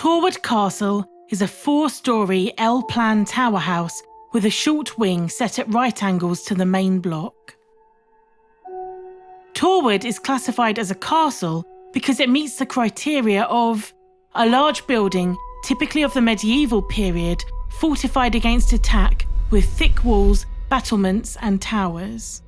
Torwood Castle is a 4-storey L-plan tower house with a short wing set at right angles to the main block. Torwood is classified as a castle because it meets the criteria of a large building, typically of the medieval period, fortified against attack with thick walls, battlements and towers.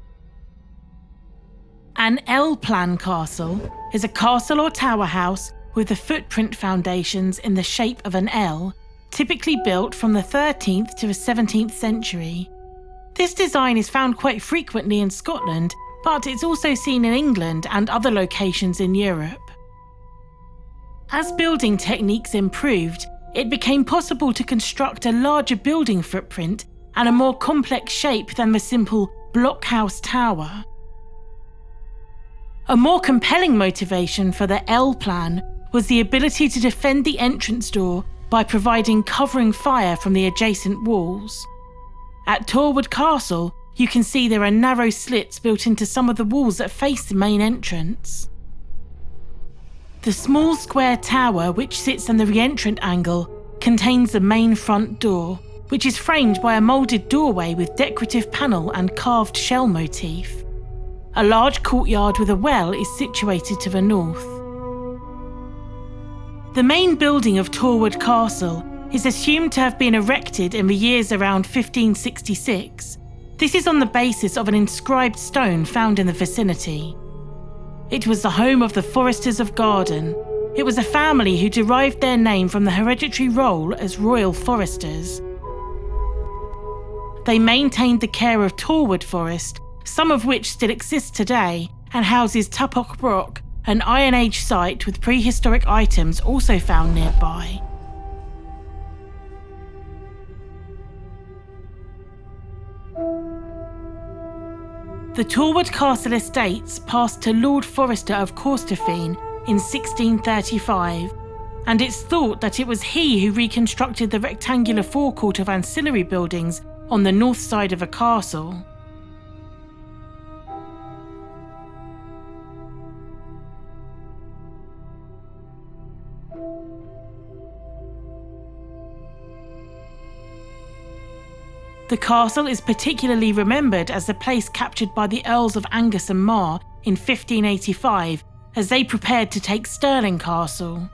An L-plan castle is a castle or tower house with the footprint foundations in the shape of an L, typically built from the 13th to the 17th century. This design is found quite frequently in Scotland, but it's also seen in England and other locations in Europe. As building techniques improved, it became possible to construct a larger building footprint and a more complex shape than the simple blockhouse tower. A more compelling motivation for the L-plan was the ability to defend the entrance door by providing covering fire from the adjacent walls. At Torwood Castle, you can see there are narrow slits built into some of the walls that face the main entrance. The small square tower, which sits in the re-entrant angle, contains the main front door, which is framed by a moulded doorway with decorative panel and carved shell motif. A large courtyard with a well is situated to the north. The main building of Torwood Castle is assumed to have been erected in the years around 1566. This is on the basis of an inscribed stone found in the vicinity. It was the home of the Foresters of Garden. It was a family who derived their name from the hereditary role as royal foresters. They maintained the care of Torwood Forest, some of which still exists today and houses Tappock Brock, an Iron Age site with prehistoric items also found nearby. The Torwood Castle estates passed to Lord Forester of Corstorphine in 1635, and it's thought that it was he who reconstructed the rectangular forecourt of ancillary buildings on the north side of the castle. The castle is particularly remembered as the place captured by the Earls of Angus and Mar in 1585 as they prepared to take Stirling Castle.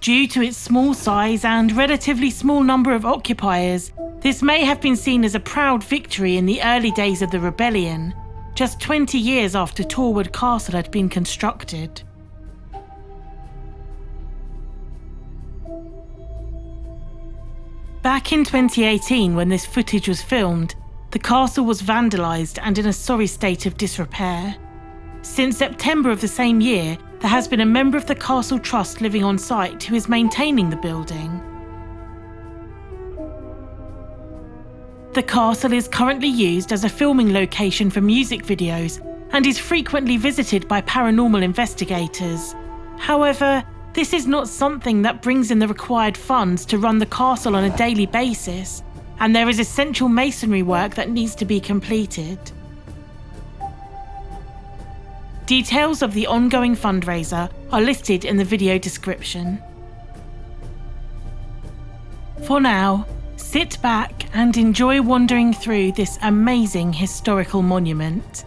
Due to its small size and relatively small number of occupiers, this may have been seen as a proud victory in the early days of the rebellion, just 20 years after Torwood Castle had been constructed. Back in 2018, when this footage was filmed, the castle was vandalised and in a sorry state of disrepair. Since September of the same year, there has been a member of the Castle Trust living on site who is maintaining the building. The castle is currently used as a filming location for music videos and is frequently visited by paranormal investigators. However, this is not something that brings in the required funds to run the castle on a daily basis, and there is essential masonry work that needs to be completed. Details of the ongoing fundraiser are listed in the video description. For now, sit back and enjoy wandering through this amazing historical monument.